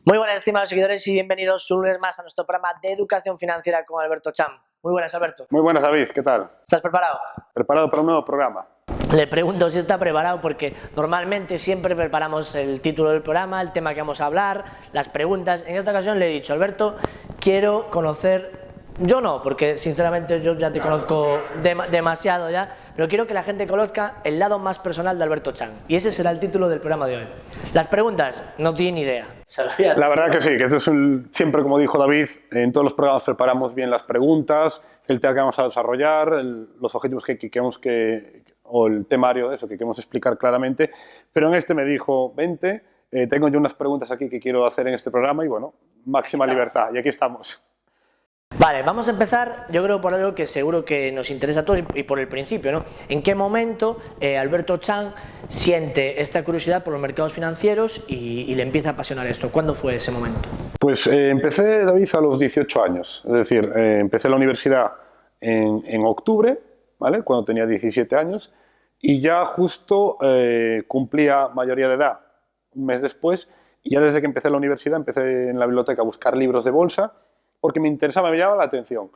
Muy buenas, estimados seguidores, y bienvenidos un lunes más a nuestro programa de educación financiera con Alberto Cham. Muy buenas, Alberto. Muy buenas, David, ¿qué tal? ¿Estás preparado? ¿Preparado para un nuevo programa? Le pregunto si está preparado porque normalmente siempre preparamos el título del programa, el tema que vamos a hablar, las preguntas. En esta ocasión le he dicho, Alberto, quiero conocer... Yo no, porque sinceramente yo ya te conozco demasiado ya, pero quiero que la gente conozca el lado más personal de Alberto Cham. Y ese será el título del programa de hoy. Las preguntas, no tiene ni idea. La verdad que sí, que eso es siempre, como dijo David, en todos los programas preparamos bien las preguntas, el tema que vamos a desarrollar, los objetivos que queremos o el temario de eso que queremos explicar claramente, pero en este me dijo, vente, tengo yo unas preguntas aquí que quiero hacer en este programa y bueno, máxima libertad, y aquí estamos. Vale, vamos a empezar, yo creo, por algo que seguro que nos interesa a todos y por el principio, ¿no? ¿En qué momento Alberto Cham siente esta curiosidad por los mercados financieros y le empieza a apasionar esto? ¿Cuándo fue ese momento? Pues empecé, David, a los 18 años, es decir, empecé la universidad en octubre, ¿vale? Cuando tenía 17 años, y ya justo cumplía mayoría de edad un mes después, y ya desde que empecé la universidad empecé en la biblioteca a buscar libros de bolsa, porque me interesaba, me llamaba la atención,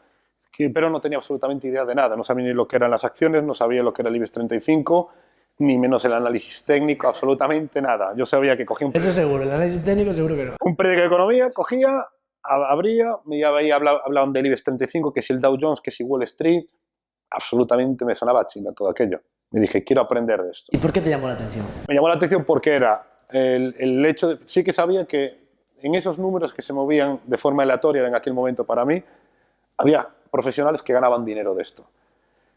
pero no tenía absolutamente idea de nada, no sabía ni lo que eran las acciones, no sabía lo que era el IBEX 35, ni menos el análisis técnico, absolutamente nada. Yo sabía que cogía Eso seguro, el análisis técnico seguro que no. un periódico de economía, cogía, abría, me iba ahí, hablaban del IBEX 35, que si el Dow Jones, que si Wall Street, absolutamente me sonaba china todo aquello. Me dije, quiero aprender de esto. ¿Y por qué te llamó la atención? Me llamó la atención porque era el hecho de, sí que sabía que en esos números que se movían de forma aleatoria en aquel momento para mí, había profesionales que ganaban dinero de esto.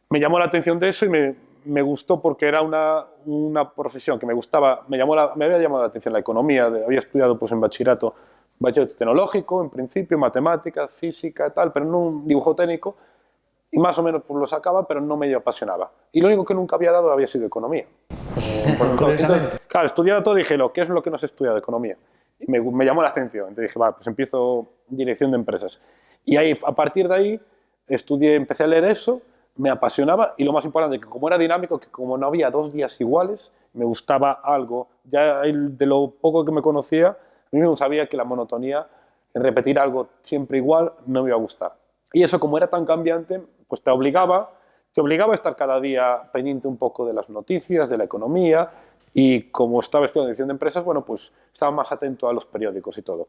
Me llamó la atención de eso y me gustó porque era una profesión que me gustaba, me había llamado la atención la economía, había estudiado pues, en bachillerato tecnológico, en principio, matemáticas, física, tal, pero no un dibujo técnico, y más o menos pues, lo sacaba, pero no me apasionaba. Y lo único que nunca había dado había sido economía. Entonces, claro, estudiado todo, dije, ¿qué es lo que no se estudia de economía? Y me llamó la atención, entonces dije, pues empiezo dirección de empresas. Y ahí, a partir de ahí, empecé a leer eso, me apasionaba y lo más importante, que como era dinámico, que como no había 2 días iguales, me gustaba algo. Ya de lo poco que me conocía, a mí me sabía que la monotonía, en repetir algo siempre igual, no me iba a gustar. Y eso, como era tan cambiante, pues te obligaba a estar cada día pendiente un poco de las noticias, de la economía, y como estaba estudiando dirección de empresas, bueno, pues estaba más atento a los periódicos y todo.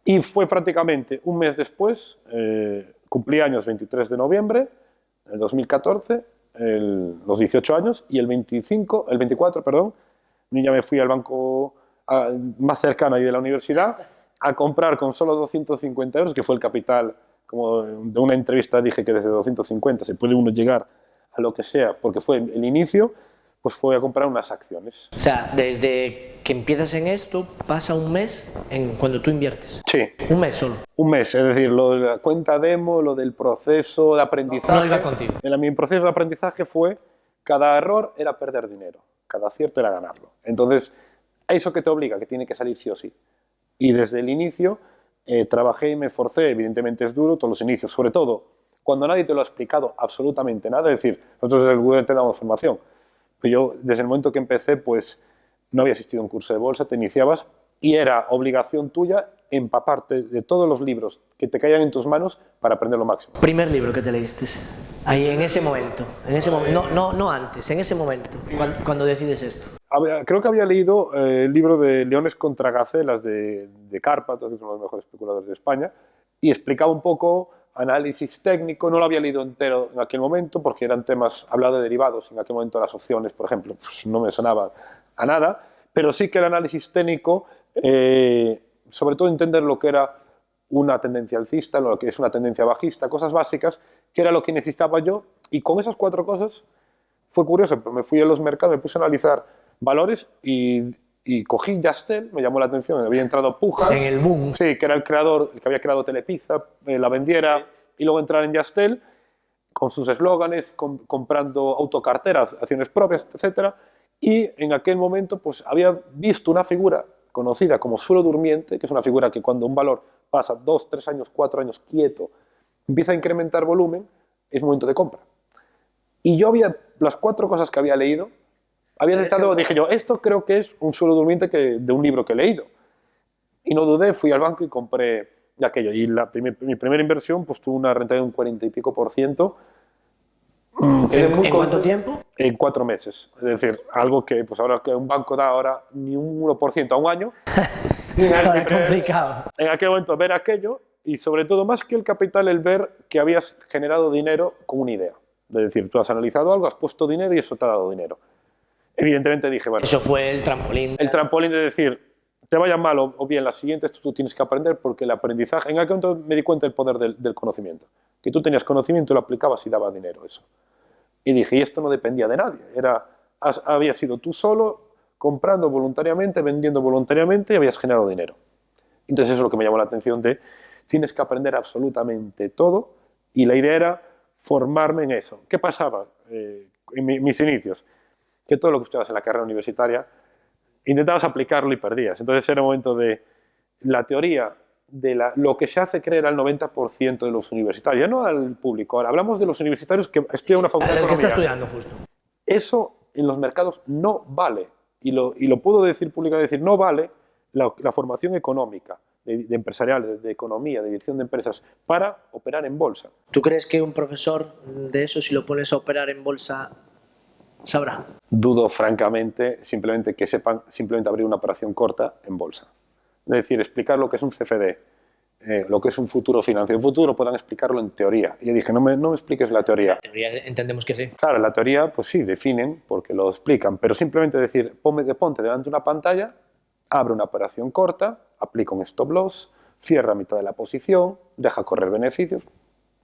Y fue prácticamente un mes después, cumplí años 23 de noviembre del 2014, los 18 años, y el 24, perdón, ya me fui al banco más cercano ahí de la universidad a comprar con solo 250 euros, que fue el capital, como de una entrevista dije que desde 250 se puede uno llegar a lo que sea, porque fue el inicio, pues fue a comprar unas acciones. O sea, desde que empiezas en esto, pasa un mes cuando tú inviertes. Sí. Un mes solo. Un mes, es decir, lo de la cuenta demo, lo del proceso de aprendizaje. No iba contigo. Mi proceso de aprendizaje fue, cada error era perder dinero, cada acierto era ganarlo. Entonces, eso que te obliga, que tiene que salir sí o sí. Y desde el inicio trabajé y me esforcé, evidentemente es duro, todos los inicios, sobre todo cuando nadie te lo ha explicado absolutamente nada, es decir, nosotros desde el Google te damos formación, pero yo desde el momento que empecé, pues no había asistido a un curso de bolsa, te iniciabas y era obligación tuya empaparte de todos los libros que te caían en tus manos para aprender lo máximo. Primer libro que te leíste, ahí en ese momento, no antes, en ese momento, cuando decides esto. Creo que había leído el libro de Leones contra Gacelas de Cárpatos, que es uno de los mejores especuladores de España, y explicaba un poco análisis técnico. No lo había leído entero en aquel momento porque eran temas, hablaba de derivados, en aquel momento las opciones, por ejemplo, pues no me sonaba a nada, pero sí que el análisis técnico, sobre todo entender lo que era una tendencia alcista, lo que es una tendencia bajista, cosas básicas, que era lo que necesitaba yo, y con esas 4 cosas fue curioso, me fui a los mercados, me puse a analizar valores y cogí Yastel, me llamó la atención, había entrado Pujas. En el boom. Sí, que era el creador, el que había creado Telepizza, la vendiera, sí. Y luego entrar en Yastel con sus eslóganes, comprando autocarteras, acciones propias, etc. Y en aquel momento pues había visto una figura conocida como suelo durmiente, que es una figura que cuando un valor pasa 2, 3 años, 4 años quieto, empieza a incrementar volumen, es momento de compra. Y yo las 4 cosas que había leído, había detectado, dije yo, esto creo que es un suelo durmiente de un libro que he leído. Y no dudé, fui al banco y compré aquello. Y mi primera inversión pues tuvo una rentabilidad de un 40 y pico por ciento. ¿En cuánto tiempo? En 4 meses. Es decir, algo que pues ahora que un banco da ahora ni un 1% a un año. Claro, es complicado. En aquel momento ver aquello y sobre todo más que el capital el ver que habías generado dinero con una idea. Es decir, tú has analizado algo, has puesto dinero y eso te ha dado dinero. Evidentemente dije, bueno... Eso fue el trampolín. El trampolín de decir, te vaya mal o bien las siguientes, tú tienes que aprender porque el aprendizaje... En aquel momento me di cuenta del poder del conocimiento. Que tú tenías conocimiento y lo aplicabas y daba dinero eso. Y dije, y esto no dependía de nadie. Habías sido tú solo comprando voluntariamente, vendiendo voluntariamente y habías generado dinero. Entonces eso es lo que me llamó la atención de tienes que aprender absolutamente todo y la idea era formarme en eso. ¿Qué pasaba en mis inicios? Que todo lo que estudiabas en la carrera universitaria intentabas aplicarlo y perdías. Entonces era un momento de la teoría de lo que se hace creer al 90% de los universitarios, ya no al público. Ahora hablamos de los universitarios que estudian una facultad de economía. El que está estudiando justo. Eso en los mercados no vale. Y lo puedo decir públicamente, no vale la formación económica de empresariales, de economía, de dirección de empresas para operar en bolsa. ¿Tú crees que un profesor de eso, si lo pones a operar en bolsa, sabrá? Dudo francamente, simplemente que sepan simplemente abrir una operación corta en bolsa. Es decir, explicar lo que es un CFD, lo que es un futuro financiero. En futuro puedan explicarlo en teoría. Y yo dije, no me expliques la teoría. En teoría entendemos que sí. Claro, la teoría, pues sí, definen porque lo explican, pero simplemente decir, ponte delante de una pantalla, abre una operación corta, aplica un stop loss, cierra a mitad de la posición, deja correr beneficios.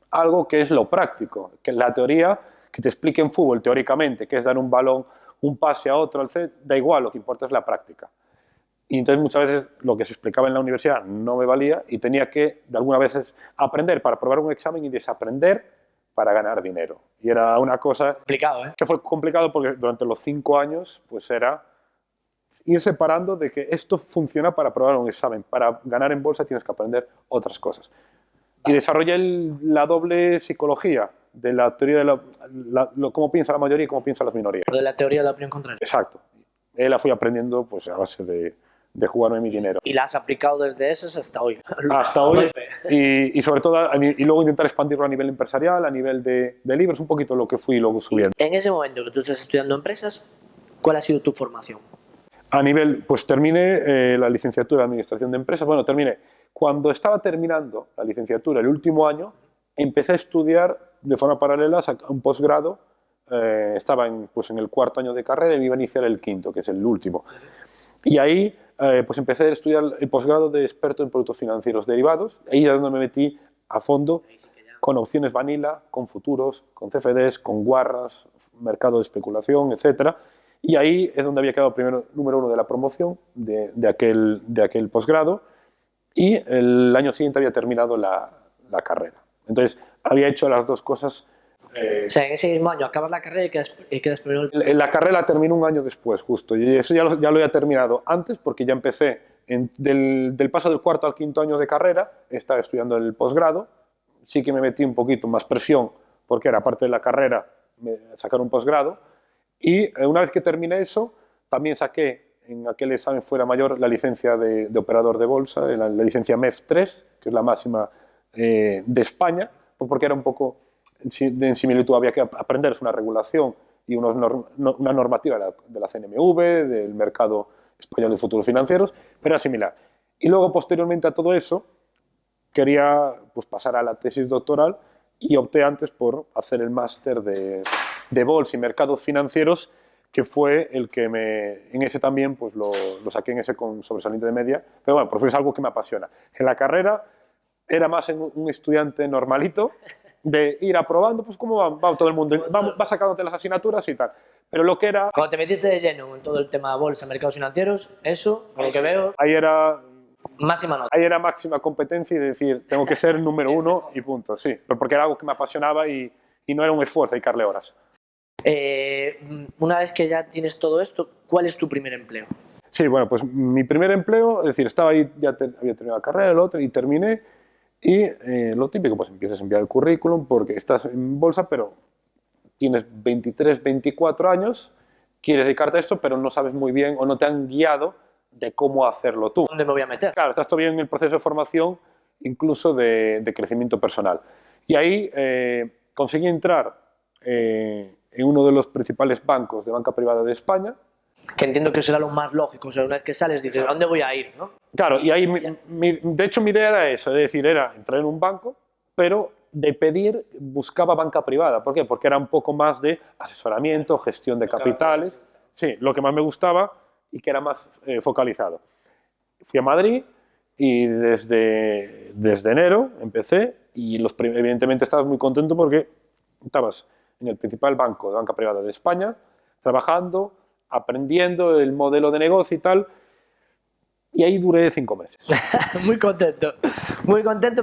Algo que es lo práctico, que la teoría que te explique en fútbol teóricamente, que es dar un balón, un pase a otro, da igual, lo que importa es la práctica. Y entonces muchas veces lo que se explicaba en la universidad no me valía y tenía que, de algunas veces, aprender para probar un examen y desaprender para ganar dinero. Y era una cosa... Complicado, ¿eh? Que fue complicado porque durante los 5 años, pues era ir separando de que esto funciona para probar un examen. Para ganar en bolsa tienes que aprender otras cosas. Y desarrollé la doble psicología de la teoría de cómo piensa la mayoría y cómo piensan las minorías. De la teoría de la opinión contraria. Exacto. La fui aprendiendo pues, a base de jugarme mi dinero. Y la has aplicado desde esos hasta hoy. Hasta hoy. Y sobre todo, y luego intentar expandirlo a nivel empresarial, a nivel de libros, un poquito lo que fui luego subiendo. En ese momento que tú estás estudiando empresas, ¿cuál ha sido tu formación? A nivel, pues terminé la licenciatura de Administración de Empresas. Bueno, terminé. Cuando estaba terminando la licenciatura, el último año, empecé a estudiar de forma paralela un posgrado. Estaba en el 4º año de carrera y me iba a iniciar el 5º, que es el último. Y ahí pues empecé a estudiar el posgrado de experto en productos financieros derivados. Ahí es donde me metí a fondo con opciones vanilla, con futuros, con CFDs, con guarras, mercado de especulación, etcétera. Y ahí es donde había quedado número 1 de la promoción de aquel posgrado y el año siguiente había terminado la carrera. Entonces había hecho las dos cosas. O sea, en ese mismo año acabas la carrera y quedas primero. La carrera la termino un año después, justo. Y eso ya lo había terminado antes porque ya empecé del paso del 4º al 5º año de carrera, estaba estudiando el posgrado. Sí que me metí un poquito más presión porque era parte de la carrera sacar un posgrado. Y una vez que terminé eso, también saqué en aquel examen fuera mayor la licencia de operador de bolsa, la licencia MEF3, que es la máxima de España, porque era un poco en similitud, había que aprender una regulación y una normativa de la CNMV, del mercado español de futuros financieros, pero era similar. Y luego, posteriormente a todo eso, quería pues, pasar a la tesis doctoral y opté antes por hacer el máster de bolsa y mercados financieros, que fue el que en ese también pues lo saqué en ese con sobresaliente de media, pero bueno, porque es algo que me apasiona. En la carrera era más un estudiante normalito, de ir aprobando, pues cómo va todo el mundo, va sacándote las asignaturas y tal. Pero lo que era... Cuando te metiste de lleno en todo el tema de bolsa, mercados financieros, eso, por lo que veo... Ahí era... Máxima nota. Ahí era máxima competencia y decir, tengo que ser número 1 y punto, sí. Pero porque era algo que me apasionaba y no era un esfuerzo dedicarle horas. Una vez que ya tienes todo esto, ¿cuál es tu primer empleo? Sí, bueno, pues mi primer empleo, es decir, estaba ahí, había terminado la carrera, el otro, y terminé. Y lo típico, pues empiezas a enviar el currículum porque estás en bolsa, pero tienes 23, 24 años, quieres dedicarte a esto, pero no sabes muy bien o no te han guiado de cómo hacerlo tú. ¿Dónde me voy a meter? Claro, estás todavía en el proceso de formación, incluso de crecimiento personal. Y ahí conseguí entrar en uno de los principales bancos de banca privada de España. Que entiendo que será lo más lógico. O sea, una vez que sales dices, ¿a dónde voy a ir? ¿No? Claro, y ahí, de hecho, mi idea era eso, es decir, era entrar en un banco, pero de pedir buscaba banca privada. ¿Por qué? Porque era un poco más de asesoramiento, gestión de capitales. Sí, lo que más me gustaba y que era más focalizado. Fui a Madrid y desde enero empecé y evidentemente estabas muy contento porque estabas en el principal banco de banca privada de España, trabajando, aprendiendo el modelo de negocio y tal, y ahí duré 5 meses. Muy contento,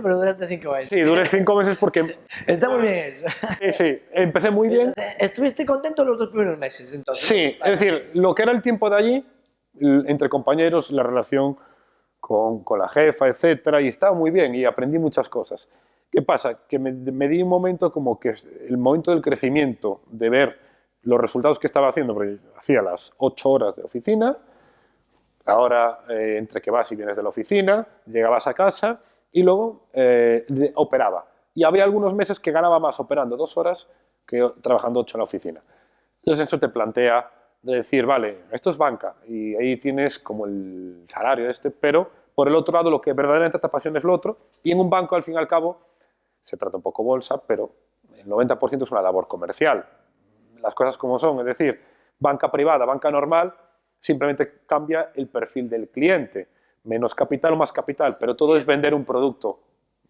pero duraste 5 meses. Sí, duré 5 meses porque... Está muy bien eso. Sí, empecé muy bien. ¿Estuviste contento los 2 primeros meses, entonces? Sí, es decir, lo que era el tiempo de allí, entre compañeros, la relación con la jefa, etcétera, y estaba muy bien y aprendí muchas cosas. ¿Qué pasa? Que me di un momento como que el momento del crecimiento, de ver los resultados que estaba haciendo, porque hacía las 8 horas de oficina, ahora entre que vas y vienes de la oficina, llegabas a casa y luego operaba. Y había algunos meses que ganaba más operando 2 horas que trabajando 8 en la oficina. Entonces eso te plantea de decir, vale, esto es banca y ahí tienes como el salario pero por el otro lado lo que verdaderamente te apasiona es lo otro, y en un banco al fin y al cabo se trata un poco bolsa, pero el 90% es una labor comercial. Las cosas como son, es decir, banca privada, banca normal, simplemente cambia el perfil del cliente, menos capital o más capital, pero todo es vender un producto.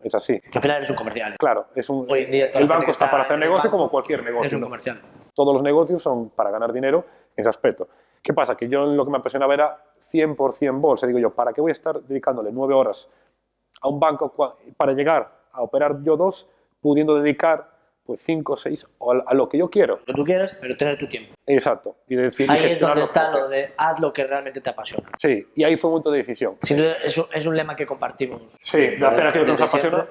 Es así. Al final eres un comercial. Claro, Hoy en día, el banco está para hacer negocio como cualquier negocio. Es un comercial. Todos los negocios son para ganar dinero en ese aspecto. ¿Qué pasa? Que yo lo que me apasionaba era 100% bolsa. Digo yo, ¿para qué voy a estar dedicándole 9 horas a un banco para llegar a operar yo 2, pudiendo dedicar pues 5 o 6 a lo que yo quiero? Lo que tú quieras, pero tener tu tiempo. Exacto. Y decir, ahí es donde está lo de haz lo que realmente te apasiona. Sí, y ahí fue un momento de decisión. Sin duda, es un lema que compartimos. Sí, de hacer aquello que nos apasiona,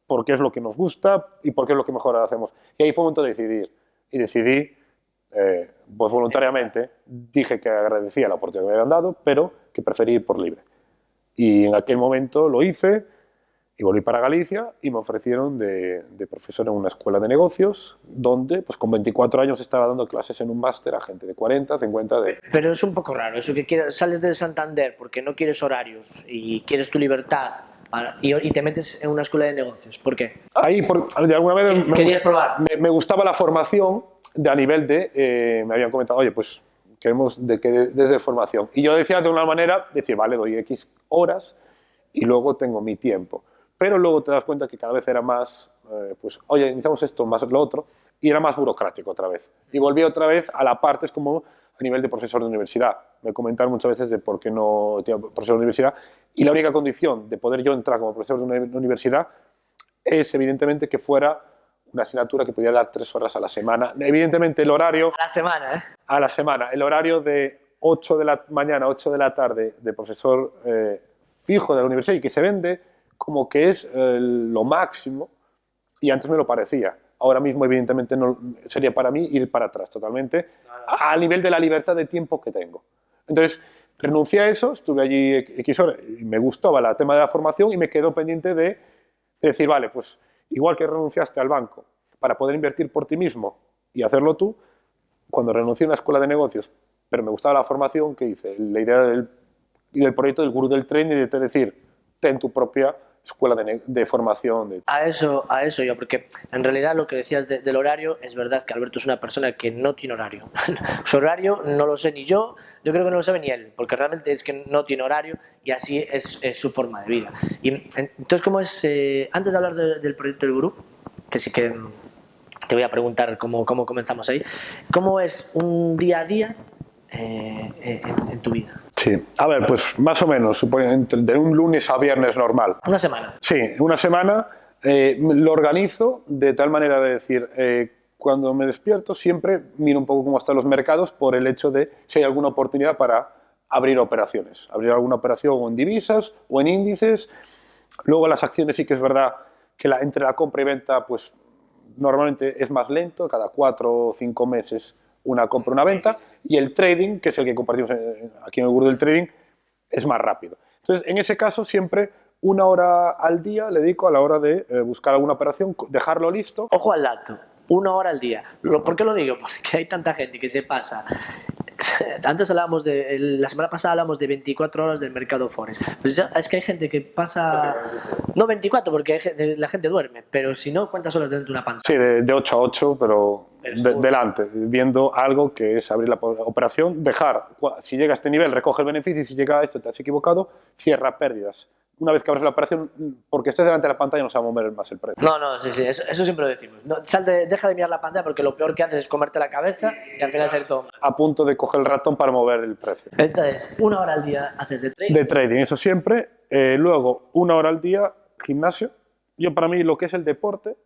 porque es lo que nos gusta y porque es lo que mejor hacemos. Y ahí fue un momento de decidir. Y decidí, pues voluntariamente, dije que agradecía la oportunidad que me habían dado, pero que preferí ir por libre. Y en aquel momento lo hice y volví para Galicia y me ofrecieron de profesor en una escuela de negocios donde pues con 24 años estaba dando clases en un máster a gente de 40, 50 de... Pero es un poco raro eso que sales del Santander porque no quieres horarios y quieres tu libertad y te metes en una escuela de negocios. ¿Por qué? Ahí, de alguna manera, querías probar. Me gustaba la formación a nivel de... me habían comentado, oye, pues queremos desde formación. Y yo decía de una manera, decir, vale, doy X horas y luego tengo mi tiempo. Pero luego te das cuenta que cada vez era más, pues, oye, necesitamos esto, más lo otro, y era más burocrático otra vez. Y volví otra vez a la parte, es como a nivel de profesor de universidad. Me comentaron muchas veces de por qué no tenía profesor de universidad, y la única condición de poder yo entrar como profesor de una universidad es, evidentemente, que fuera una asignatura que pudiera dar 3 horas a la semana. Evidentemente, el horario... A la semana, ¿eh? A la semana. El horario de 8 de la mañana a 8 de la tarde de profesor fijo de la universidad y que se vende como que es lo máximo, y antes me lo parecía. Ahora mismo, evidentemente, no sería para mí ir para atrás totalmente, a nivel de la libertad de tiempo que tengo. Entonces, renuncié a eso, estuve allí X horas, y me gustaba el tema de la formación y me quedó pendiente de decir, vale, pues igual que renunciaste al banco para poder invertir por ti mismo y hacerlo tú, cuando renuncié a una escuela de negocios, pero me gustaba la formación, ¿qué hice? La idea del proyecto del gurú del tren y de decir, ten tu propia escuela de formación. A eso yo, porque en realidad lo que decías del horario, es verdad que Alberto es una persona que no tiene horario. Su horario no lo sé ni yo creo que no lo sabe ni él, porque realmente es que no tiene horario y así es su forma de vida. Y entonces, ¿cómo es? Antes de hablar del proyecto del gurú, que sí que te voy a preguntar cómo comenzamos ahí, ¿cómo es un día a día en tu vida? Sí, a ver, pues más o menos, de un lunes a viernes normal. ¿Una semana? Sí, una semana lo organizo de tal manera de decir, cuando me despierto siempre miro un poco cómo están los mercados por el hecho de si hay alguna oportunidad para abrir operaciones, abrir alguna operación o en divisas o en índices. Luego las acciones sí que es verdad que entre la compra y venta pues normalmente es más lento, cada 4 o 5 meses una compra, una venta, y el trading, que es el que compartimos aquí en el Gurú del Trading, es más rápido. Entonces, en ese caso, siempre 1 hora al día le dedico a la hora de buscar alguna operación, dejarlo listo. Ojo al dato, 1 hora al día. ¿Por qué lo digo? Porque hay tanta gente que se pasa. Antes hablábamos la semana pasada hablamos de 24 horas del mercado Forex. Pues ya, es que hay gente que pasa, no 24 porque la gente duerme, pero si no, ¿cuántas horas dentro de una pantalla? Sí, de 8 a 8, pero delante, viendo algo que es abrir la operación, dejar, si llega a este nivel, recoge el beneficio, y si llega a esto, te has equivocado, cierra pérdidas. Una vez que abres la operación, porque estés delante de la pantalla no se va a mover más el precio. No, sí, eso siempre lo decimos. No, deja de mirar la pantalla porque lo peor que haces es comerte la cabeza y al final ser todo mal. A punto de coger el ratón para mover el precio. Entonces, 1 hora al día haces de trading. De trading, eso siempre. Luego, 1 hora al día, gimnasio. Yo, para mí, lo que es el deporte,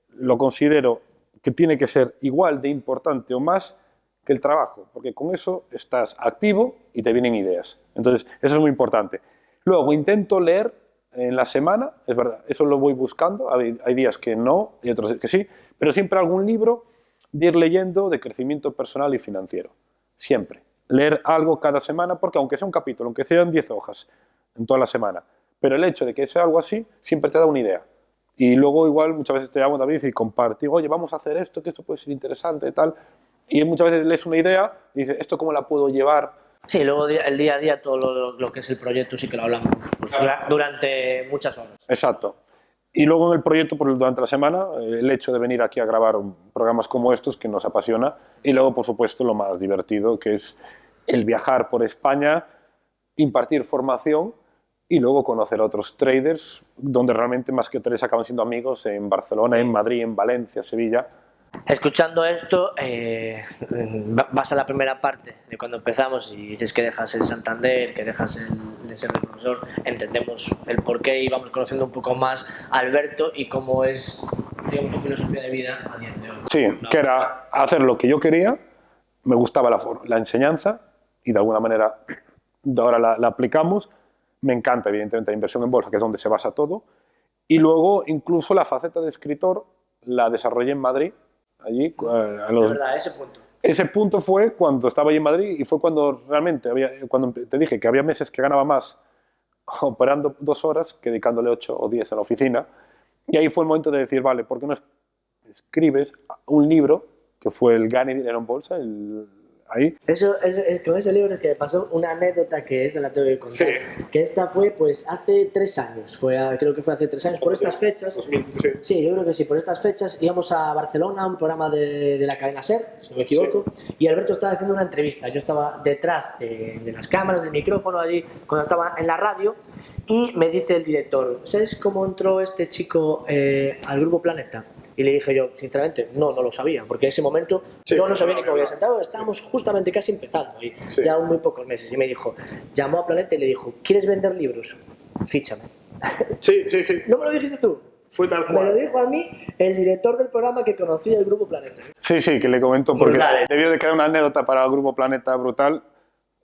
lo considero que tiene que ser igual de importante o más que el trabajo, porque con eso estás activo y te vienen ideas. Entonces, eso es muy importante. Luego, intento leer en la semana, es verdad, eso lo voy buscando, hay días que no y otros que sí, pero siempre algún libro de ir leyendo de crecimiento personal y financiero. Siempre. Leer algo cada semana, porque aunque sea un capítulo, aunque sean 10 hojas en toda la semana, pero el hecho de que sea algo así siempre te da una idea. Y luego igual muchas veces te llamo, David, y compartir, oye, vamos a hacer esto, que esto puede ser interesante y tal. Y muchas veces lees una idea y dices, ¿esto cómo la puedo llevar? Sí, luego el día a día, todo lo que es el proyecto sí que lo hablamos durante muchas horas. Exacto. Y luego en el proyecto, durante la semana, el hecho de venir aquí a grabar programas como estos, que nos apasiona, y luego, por supuesto, lo más divertido, que es el viajar por España, impartir formación y luego conocer a otros traders, donde realmente más que traders acaban siendo amigos en Barcelona, en Madrid, en Valencia, Sevilla. Escuchando esto, vas a la primera parte de cuando empezamos y dices que dejas el Santander, que dejas de ser el profesor, entendemos el porqué y vamos conociendo un poco más a Alberto y cómo es, digamos, tu filosofía de vida a día de hoy. Sí, que era hacer lo que yo quería, me gustaba la enseñanza y de alguna manera ahora la aplicamos. Me encanta, evidentemente, la inversión en bolsa, que es donde se basa todo. Y luego, incluso la faceta de escritor la desarrollé en Madrid. Allí, verdad, ese punto. Ese punto fue cuando estaba allí en Madrid y fue cuando realmente, cuando te dije que había meses que ganaba más operando 2 horas que dedicándole 8 o 10 a la oficina. Y ahí fue el momento de decir, vale, ¿por qué no escribes un libro que fue el Gane Dinero en Bolsa? Ahí. Eso es con ese libro es que me pasó una anécdota que esa la tengo que contar. Sí. Que esta fue pues hace 3 años, creo que fue hace 3 años, por estas fechas. 2000, sí. Sí, yo creo que sí, por estas fechas íbamos a Barcelona, a un programa de la cadena SER, si no me equivoco, sí. Y Alberto estaba haciendo una entrevista. Yo estaba detrás de las cámaras, del micrófono allí, cuando estaba en la radio, y me dice el director, ¿sabes cómo entró este chico al Grupo Planeta? Y le dije yo, sinceramente, no lo sabía, porque en ese momento sí, yo no sabía ni cómo había sentado, estábamos justamente casi empezando, y sí, ya muy pocos meses. Y me dijo, llamó a Planeta y le dijo, ¿quieres vender libros? Fíchame. Sí. ¿No me lo dijiste tú? Fue tal cual. Me lo dijo a mí el director del programa que conocía el Grupo Planeta. Sí, que le comentó, porque brutal, debió de quedar una anécdota para el Grupo Planeta brutal.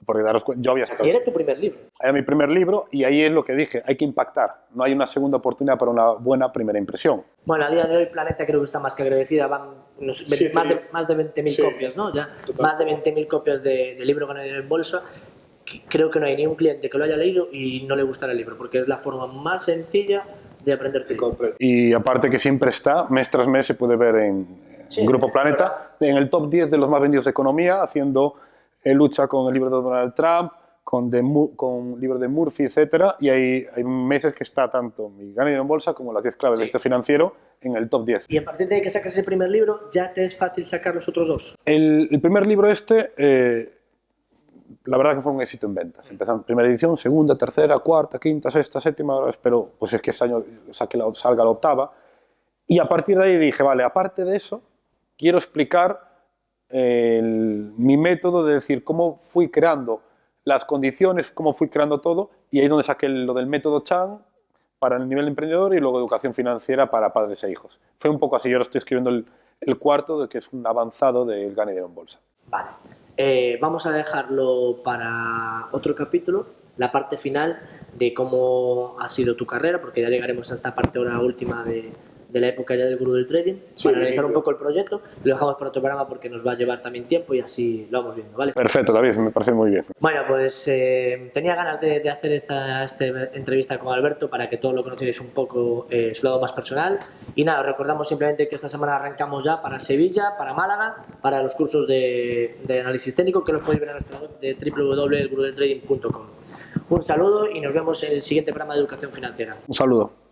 Porque daros cuenta, yo había sacado. Y era tu primer libro. Era mi primer libro y ahí es lo que dije, hay que impactar. No hay una segunda oportunidad para una buena primera impresión. Bueno, a día de hoy Planeta creo que está más que agradecida, van más de 20.000 sí, copias, ¿no? Ya, más de 20.000 copias de libro Gane Dinero en Bolsa. Creo que no hay ni un cliente que lo haya leído y no le gustara el libro, porque es la forma más sencilla de aprender tu. Y aparte que siempre está, mes tras mes se puede ver en Grupo Planeta, en el top 10 de los más vendidos de economía, haciendo lucha con el libro de Donald Trump, con libros de Murphy, etc. Y hay meses que está tanto mi Gane Dinero en Bolsa como las 10 claves de este financiero en el top 10. Y a partir de que sacas ese primer libro, ¿ya te es fácil sacar los otros dos? El primer libro la verdad que fue un éxito en ventas. Empezamos primera edición, segunda, tercera, cuarta, quinta, sexta, séptima, ahora espero pues es que este año salga la octava. Y a partir de ahí dije, vale, aparte de eso, quiero explicar mi método de decir cómo fui creando las condiciones, cómo fui creando todo, y ahí es donde saqué lo del método Chan para el nivel de emprendedor y luego educación financiera para padres e hijos. Fue un poco así, yo ahora estoy escribiendo el cuarto, que es un avanzado del Gane Dinero en Bolsa. Vale. Vamos a dejarlo para otro capítulo, la parte final de cómo ha sido tu carrera, porque ya llegaremos a esta parte ahora última de de la época ya del Gurú del Trading, Sí, para analizar inicio. un poco el proyecto. Lo dejamos para otro programa porque nos va a llevar también tiempo y así lo vamos viendo, ¿vale? Perfecto, David, me parece muy bien. Bueno, pues tenía ganas de hacer esta entrevista con Alberto para que todos lo conocierais un poco su lado más personal. Y nada, os recordamos simplemente que esta semana arrancamos ya para Sevilla, para Málaga, para los cursos de análisis técnico que los podéis ver en nuestra web de www.elgurudeltrading.com. Un saludo y nos vemos en el siguiente programa de educación financiera. Un saludo.